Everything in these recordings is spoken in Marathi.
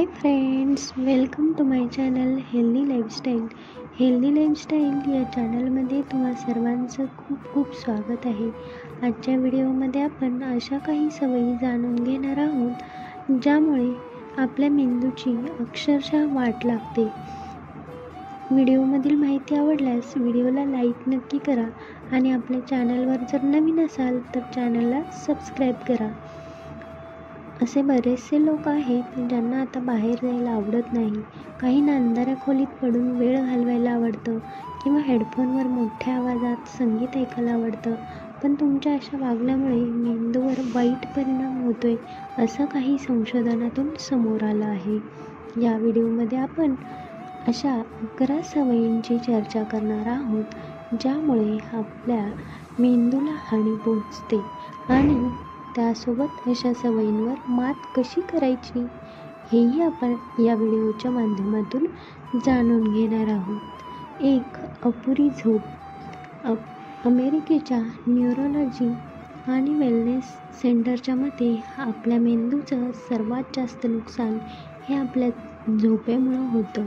High friends, welcome to my channel healthy lifestyle. Healthy lifestyle या चॅनलमध्ये तुम्हा सर्वांचं खूप खूप स्वागत आहे. आजच्या व्हिडिओमध्ये आपण अशा काही सवयी जाणून घेणार आहोत ज्यामुळे आपल्या मेंदूची अक्षरशः वाट लागते. व्हिडिओमधील माहिती आवडल्यास व्हिडिओला लाईक नक्की करा आणि आपल्या चॅनलवर जर नवीन असाल तर चॅनलला सबस्क्राईब करा. असे बरेचसे लोक आहेत ज्यांना आता बाहेर जायला आवडत नाही. काहींना अंधाऱ्या खोलीत पडून वेळ घालवायला आवडतं किंवा हेडफोनवर मोठ्या आवाजात संगीत ऐकायला आवडतं. पण तुमच्या अशा वागण्यामुळे मेंदूवर वाईट परिणाम होतोय असं काही संशोधनातून समोर आलं आहे. या व्हिडिओमध्ये आपण अशा 11 सवयींची चर्चा करणार आहोत ज्यामुळे आपल्या मेंदूला हानी पोहोचते आणि त्यासोबत अशा सवयींवर मात कशी करायची हेही आपण या व्हिडिओच्या माध्यमातून जाणून घेणार आहोत. एक, अपुरी झोप. अमेरिकेच्या न्यूरोलॉजी आणि वेलनेस सेंटरच्या मते आपल्या मेंदूचं सर्वात जास्त नुकसान हे आपल्या झोपेमुळं होतं.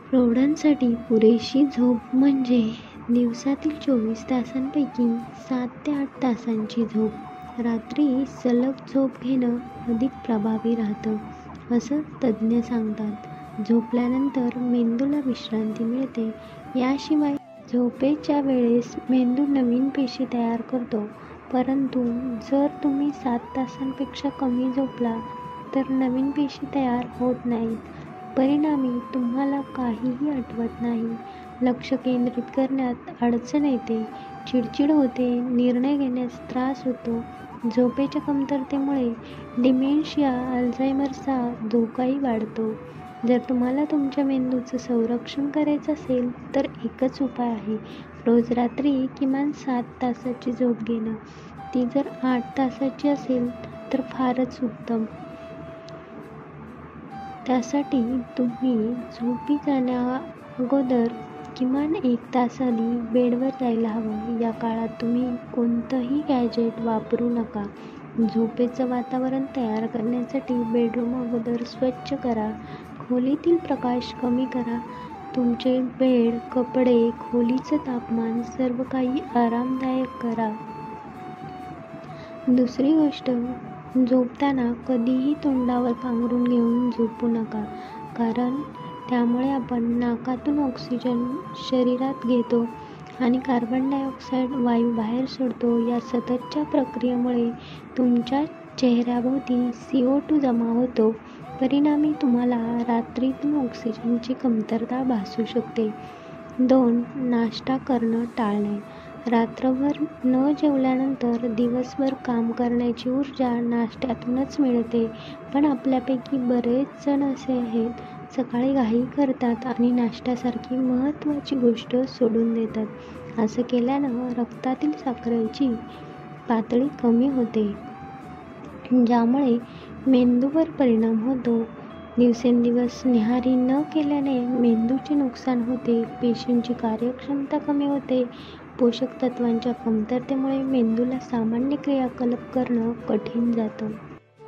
प्रौढांसाठी पुरेशी झोप म्हणजे दिवसातील 24 तासांपैकी 7 ते 8 तासांची झोप. रात्री सलग झोप घेणं अधिक प्रभावी राहतं असं तज्ज्ञ सांगतात. झोपल्यानंतर मेंदूला विश्रांती मिळते. याशिवाय झोपेच्या वेळेस मेंदू नवीन पेशी तयार करतो. परंतु जर तुम्ही 7 तासांपेक्षा कमी झोपला तर नवीन पेशी तयार होत नाहीत. परिणामी तुम्हाला काहीही आठवत नाही, लक्ष केंद्रित करण्यात अडचण येते, चिडचिड होते, निर्णय घेण्यास त्रास होतो. झोपेच्या कमतरतेमुळे डिमेन्शिया, अल्झायमरचा धोकाही वाढतो. जर तुम्हाला तुमच्या मेंदूचं संरक्षण करायचं असेल तर एकच उपाय आहे, रोज रात्री किमान 7 तासाची झोप घेणं. ती जर 8 तासाची असेल तर फारच उत्तम. त्यासाठी तुम्ही झोपी जाण्याअगोदर किमान 1 तास आधी बेडवर जायला हवं. या काळात तुम्ही कोणतंही गॅजेट वापरू नका. झोपेचं वातावरण तयार करण्यासाठी बेडरूम अगोदर स्वच्छ करा. खोलीतील प्रकाश कमी करा. तुमचे बेड, कपडे, खोलीचं तापमान सर्व काही आरामदायक करा. दुसरी गोष्ट, झोपताना कधीही तोंडावर पांघरूण घेऊन झोपू नका, कारण त्यामुळे आपण नाकातून ऑक्सिजन शरीरात घेतो आणि कार्बन डायऑक्साईड वायू बाहेर सोडतो. या सततच्या प्रक्रियेमुळे तुमच्या चेहऱ्याभोवती CO2 जमा होतो. परिणामी तुम्हाला रात्रीतून ऑक्सिजनची कमतरता भासू शकते. 2. नाश्ता करणं टाळणे. रात्रभर न जेवल्यानंतर दिवसभर काम करण्याची ऊर्जा नाश्त्यातूनच मिळते. पण आपल्यापैकी बरेच जण असे आहेत, सकाळी घाई करतात आणि नाश्त्यासारखी महत्त्वाची गोष्ट सोडून देतात. असं केल्यानं रक्तातील साखरेची पातळी कमी होते, ज्यामुळे मेंदूवर परिणाम होतो. दिवसेंदिवस न्याहारी न केल्याने मेंदूचे नुकसान होते, पेशींची कार्यक्षमता कमी होते. पोषक तत्वांच्या कमतरतेमुळे मेंदूला सामान्य क्रियाकलाप करणं कठीण जातं.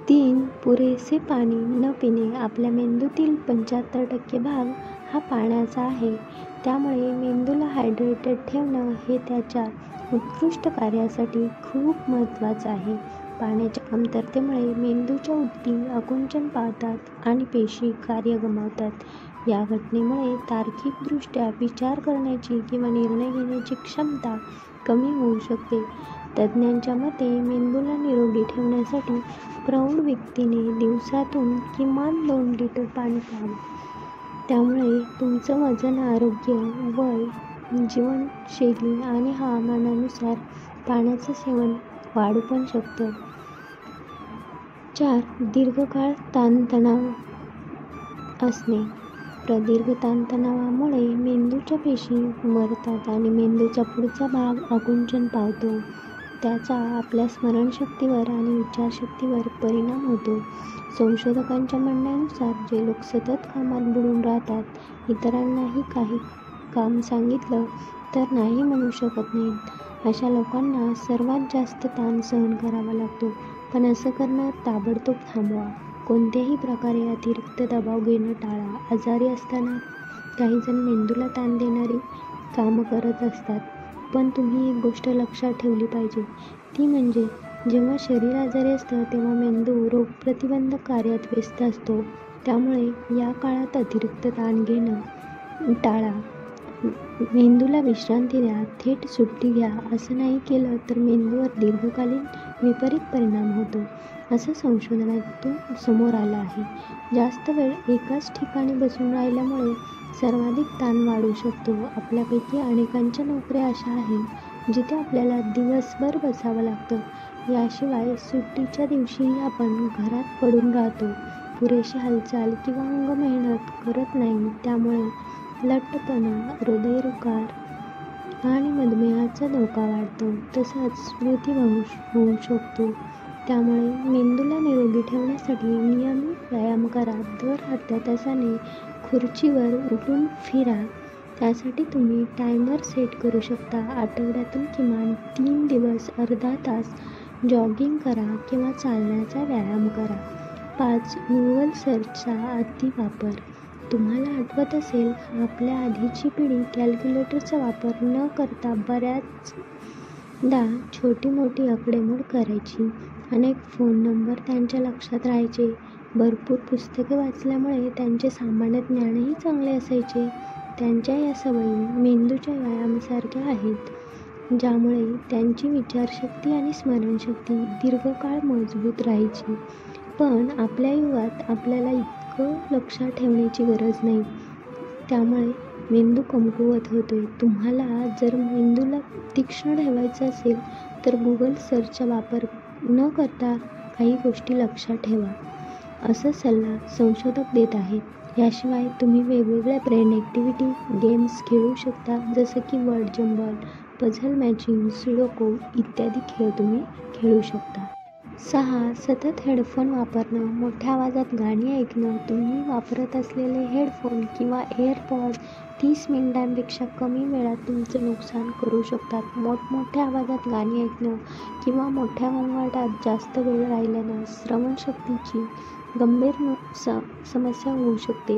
3. पुरेसे पाणी न पिणे. आपल्या मेंदूतील 75% भाग हा पाण्याचा आहे. त्यामुळे मेंदूला हायड्रेटेड ठेवणं हे त्याच्या उत्कृष्ट कार्यासाठी खूप महत्त्वाचं आहे. पाण्याच्या कमतरतेमुळे मेंदूच्या उती आकुंचन पावतात आणि पेशी कार्य गमावतात. या घटनेमुळे तार्किकदृष्ट्या विचार करण्याची किंवा निर्णय घेण्याची क्षमता कमी होऊ शकते. तज्ज्ञांच्या मते मेंदूला निरोगी ठेवण्यासाठी प्रौढ व्यक्तीने दिवसातून किमान 2 लिटर पाणी प्यावं. त्यामुळे तुमचं वजन, आरोग्य, वय, जीवनशैली आणि हवामानानुसार पाण्याचं सेवन वाढू पण शकतं. 4. दीर्घकाळ ताणतणाव असणे. प्रदीर्घ ताणतणावामुळे मेंदूच्या पेशी मरतात आणि मेंदूचा पुढचा भाग आकुंचन पावतो. त्याचा आपल्या स्मरणशक्तीवर आणि विचारशक्तीवर परिणाम होतो. संशोधकांच्या म्हणण्यानुसार जे लोक सतत कामात बुडून राहतात, इतरांनाही काही काम सांगितलं तर नाही म्हणू शकत नाहीत, अशा लोकांना सर्वात जास्त ताण सहन करावा लागतो. पण असं करणं ताबडतोब थांबवा. कोणत्याही प्रकारे अतिरिक्त दबाव घेणं टाळा. आजारी असताना काही जण मेंदूला ताण देणारी कामं करत असतात, पण तुम्ही एक गोष्ट लक्षात ठेवली पाहिजे, ती म्हणजे जेव्हा शरीर आजारी असतं तेव्हा मेंदू रोगप्रतिबंधक कार्यात व्यस्त असतो. त्यामुळे या काळात अतिरिक्त ताण घेणं टाळा. मेंदूला विश्रांती द्या, थेट सुट्टी घ्या. असं नाही केलं तर मेंदूवर दीर्घकालीन विपरीत परिणाम होतो, असं संशोधनातून समोर आलं आहे. जास्त वेळ एकाच ठिकाणी बसून राहिल्यामुळे सर्वाधिक ताण वाढू शकतो. आपल्यापैकी अनेकांच्या नोकऱ्या अशा आहेत जिथे आपल्याला दिवसभर बसावं लागतं. याशिवाय सुट्टीच्या दिवशीही आपण घरात पडून राहतो, पुरेशी हालचाल किंवा अंग मेहनत करत नाही. त्यामुळे लठ्ठपणा, हृदयविकार आणि मधुमेहाचा धोका वाढतो. तसंच स्मृतिभ्रंश होऊ शकतो. त्यामुळे मेंदूला निरोगी ठेवण्यासाठी नियमित व्यायाम करा. दर अर्ध्या तासाने खुर्चीवर उठून फिरा. त्यासाठी तुम्ही टायमर सेट करू शकता. आठवड्यातून किमान 3 दिवस अर्धा तास जॉगिंग करा किंवा चालण्याचा व्यायाम करा. 5. गुगल सर्चचा अतिवापर. तुम्हाला आठवत असेल, आपल्या आधीची पिढी कॅल्क्युलेटरचा वापर न करता बऱ्याचदा छोटी मोठी आकडेमोड करायची. अनेक फोन नंबर त्यांच्या लक्षात राहायचे. भरपूर पुस्तके वाचल्यामुळे त्यांचे सामान्य ज्ञानही चांगले असायचे. त्यांच्या या सवयी मेंदूच्या व्यायामासारख्या आहेत, ज्यामुळे त्यांची विचारशक्ती आणि स्मरणशक्ती दीर्घकाळ मजबूत राहायची. पण आपल्या युगात आपल्याला इतकं लक्षात ठेवण्याची गरज नाही, त्यामुळे मेंदू कमकुवत होतोय. तुम्हाला जर मेंदूला तीक्ष्ण ठेवायचं असेल तर गुगल सर्चचा वापर न करता काही गोष्टी लक्षात ठेवा, असा सल्ला संशोधक देत आहेत. याशिवाय तुम्ही वेगवेगळ्या ब्रेन ॲक्टिव्हिटी गेम्स खेळू शकता, जसं की word jumble, puzzle matching, Sudoku इत्यादी खेळ तुम्ही खेळू शकता. 6. सतत हेडफोन वापरणं. मोठ्या आवाजात गाणी ऐकणं. तुम्ही वापरत असलेले हेडफोन किंवा एअरपॉड 30 मिनिटांपेक्षा कमी वेळात तुमचं नुकसान करू शकतात. मोठमोठ्या आवाजात गाणी ऐकणं किंवा मोठ्या गोंगाटात जास्त वेळ राहिल्यानं श्रवणशक्तीची गंभीर समस्या होऊ शकते.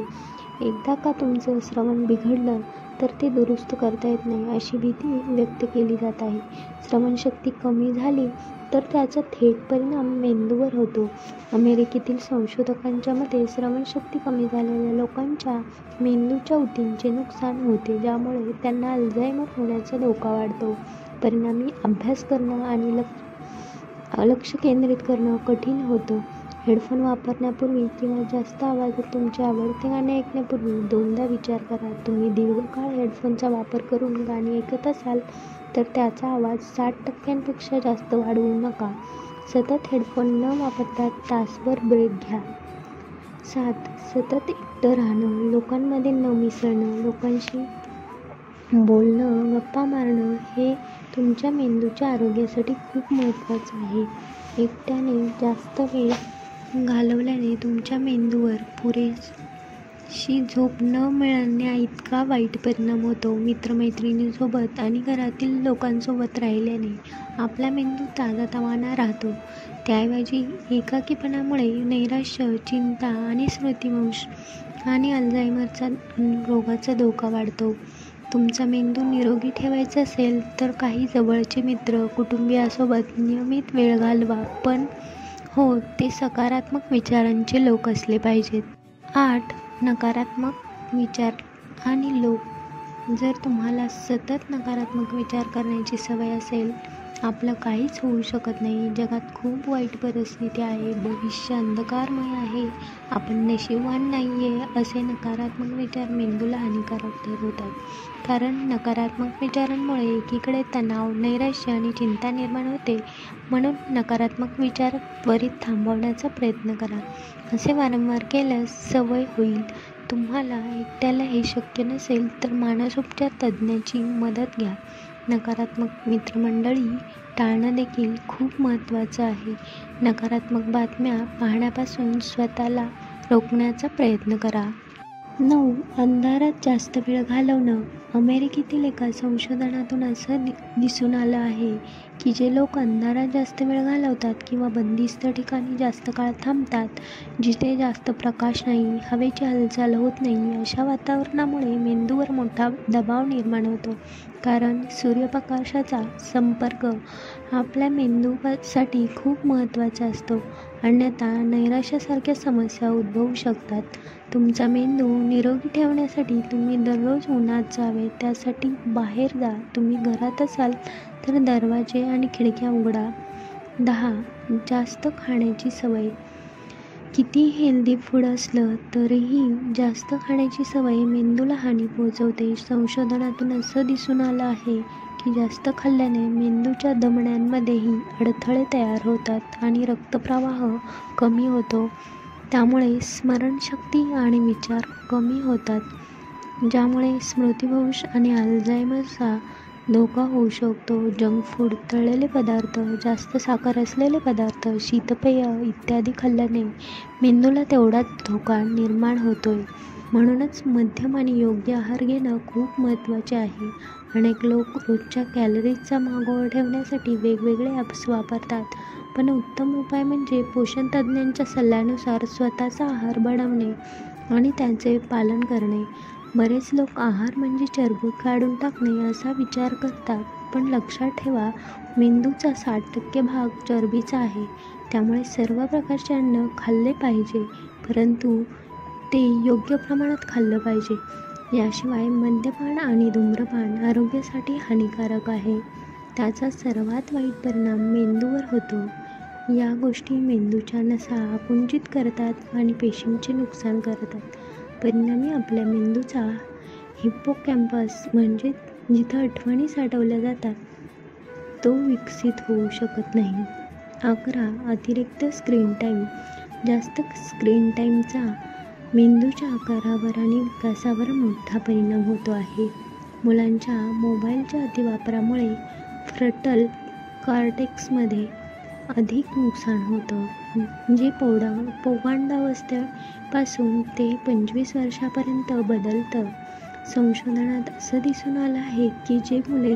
एकदा का तुमचं श्रवण बिघडलं तर ते दुरुस्त करता येत नाही, अशी भीती व्यक्त केली जात आहे. श्रवणशक्ती कमी झाली तर त्याचा थेट परिणाम मेंदूवर होतो. अमेरिकेतील संशोधकांच्या मते श्रवणशक्ती कमी झालेल्या लोकांच्या मेंदूच्या ऊतींचे नुकसान होते, ज्यामुळे त्यांना अल्झायमर होण्याचा धोका वाढतो. परिणामी अभ्यास करणं आणि लक्ष केंद्रित करणं कठीण होतं. हेडफोन वापरण्यापूर्वी किंवा जास्त आवाजात तुमचे आवडते गाणे ऐकण्यापूर्वी 2दा विचार करा. तुम्ही दीर्घकाळ हेडफोनचा वापर करून गाणी ऐकत असाल तर त्याचा आवाज 60% जास्त वाढवू नका. सतत हेडफोन न वापरता तासभर ब्रेक घ्या. 7. सतत एकटं राहणं. लोकांमध्ये न मिसळणं. लोकांशी बोलणं, गप्पा मारणं हे तुमच्या मेंदूच्या आरोग्यासाठी खूप महत्त्वाचं आहे. एकट्याने जास्त वेळ घालवल्याने तुमच्या मेंदूवर पुरेशी झोप न मिळण्याइतका वाईट परिणाम होतो. मित्रमैत्रिणींसोबत आणि घरातील लोकांसोबत राहिल्याने आपला मेंदू ताजातवाना राहतो. त्याऐवजी एकाकीपणामुळे नैराश्य, चिंता आणि स्मृतिभ्रंश आणि अल्झायमरचा रोगाचा धोका वाढतो. तुमचा मेंदू निरोगी ठेवायचा असेल तर काही जवळचे मित्र, कुटुंबियासोबत नियमित वेळ घालवा, पण हो, ते सकारात्मक विचारांचे लोक असले पाहिजेत. 8. नकारात्मक विचार आणि लोक. जर तुम्हाला सतत नकारात्मक विचार करण्याची सवय असेल, आपलं काहीच होऊ शकत नाही, जगात खूप वाईट परिस्थिती आहे, भविष्य अंधकारमय आहे, आपण नशीबवान नाही आहे, असे नकारात्मक विचार मेंदूला हानिकारक ठरवतात. कारण नकारात्मक विचारांमुळे एकीकडे तणाव, नैराश्य आणि चिंता निर्माण होते. म्हणून नकारात्मक विचार त्वरित थांबवण्याचा प्रयत्न करा. असे वारंवार केल्यास सवय होईल. तुम्हाला एकट्याला हे शक्य नसेल तर मानसोपचार तज्ज्ञाची मदत घ्या. नकारात्मक मित्रमंडळी टाळणं देखील खूप महत्त्वाचं आहे. नकारात्मक बातम्या पाहण्यापासून स्वतःला रोखण्याचा प्रयत्न करा. 9. अंधारात जास्त वेळ घालवणं. अमेरिकेतील एका संशोधनातून असं दिसून आलं आहे की जे लोक अंधारात जास्त वेळ घालवतात किंवा बंदिस्त ठिकाणी जास्त काळ थांबतात, जिथे जास्त प्रकाश नाही, हवेची हालचाल होत नाही, अशा वातावरणामुळे मेंदूवर मोठा दबाव निर्माण होतो. कारण सूर्यप्रकाशाचा संपर्क आपल्या मेंदूसाठी खूप महत्त्वाचा असतो. अन्यथा नैराश्यासारख्या समस्या उद्भवू शकतात. तुमचा मेंदू निरोगी ठेवण्यासाठी तुम्ही दररोज उन्हात जावे, त्यासाठी बाहेर जा. तुम्ही घरात असाल तर दरवाजे आणि खिडक्या उघडा. 10. जास्त खाण्याची सवय. किती हेल्दी फूड असलं तरीही जास्त खाण्याची सवय मेंदूला हानी पोहोचवते. संशोधनातून असं दिसून आलं आहे की जास्त खाल्ल्याने मेंदूच्या धमन्यांमध्येही अडथळे तयार होतात आणि रक्तप्रवाह कमी होतो. त्यामुळे स्मरणशक्ती आणि विचार कमी होतात, ज्यामुळे स्मृतिभ्रंश आणि अल्झायमरचा धोका होऊ शकतो. जंक फूड, तळलेले पदार्थ, जास्त साखर असलेले पदार्थ, शीतपेय इत्यादी खाल्ल्याने मेंदूला तेवढाच धोका निर्माण होतोय. म्हणूनच मध्यम आणि योग्य आहार घेणं खूप महत्त्वाचे आहे. अनेक लोक रोजच्या कॅलरीजचा मागोवा ठेवण्यासाठी वेगवेगळे ॲप्स वापरतात, पण उत्तम उपाय म्हणजे पोषण तज्ज्ञांच्या सल्ल्यानुसार स्वतःचा आहार बनवणे आणि त्याचे पालन करणे. बरेच लोक आहार म्हणजे चरबी काढून टाकणे असा विचार करतात, पण लक्षात ठेवा, मेंदूचा 60% भाग चरबीचा आहे. त्यामुळे सर्व प्रकारचे अन्न खाल्ले पाहिजे, परंतु ते योग्य प्रमाणात खाल्लं पाहिजे. याशिवाय मद्यपान आणि धूम्रपान आरोग्यासाठी हानिकारक आहे. त्याचा सर्वात वाईट परिणाम मेंदूवर होतो. या गोष्टी मेंदूच्या नसा आकुंचित करतात आणि पेशींचे नुकसान करतात. परिणामी आपल्या मेंदूचा हिप्पोकॅम्पस, म्हणजे जिथं आठवणी साठवल्या जातात, तो विकसित होऊ शकत नाही. 11. अतिरिक्त स्क्रीन टाईम. जास्त स्क्रीन टाईमचा मेंदूच्या आकारावर आणि विकासावर मोठा परिणाम होतो आहे. मुलांच्या मोबाईलच्या अतिवापरामुळे फ्रंटल कॉर्टेक्समध्ये अधिक नुकसान होतं, जे पौगंडावस्थेपासून ते 25 वर्षांपर्यंत बदलतं. संशोधनात असं दिसून आलं आहे की जे मुले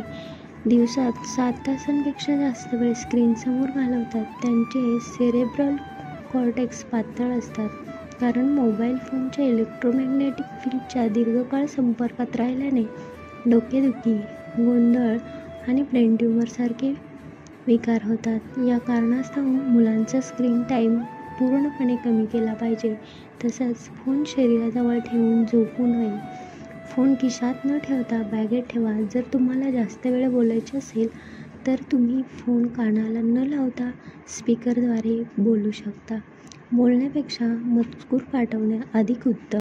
दिवसात 7 तासांपेक्षा जास्त वेळ स्क्रीनसमोर घालवतात, त्यांचे सेरेब्रल कॉर्टेक्स पातळ असतात. कारण मोबाईल फोनच्या इलेक्ट्रोमॅग्नेटिक फील्डच्या दीर्घकाळ संपर्कात राहिल्याने डोकेदुखी, गोंधळ आणि ब्रेन ट्यूमरसारखे विकार होतात. या कारणास्तव मुलांचा स्क्रीन टाईम पूर्णपणे कमी केला पाहिजे. तसंच फोन शरीराजवळ ठेवून झोपू नये. फोन खिशात न ठेवता बॅगेत ठेवा. जर तुम्हाला जास्त वेळ बोलायचे असेल तर तुम्ही फोन कानाला न लावता स्पीकरद्वारे बोलू शकता. बोलण्यापेक्षा मजकूर पाठवणे अधिक उत्तम.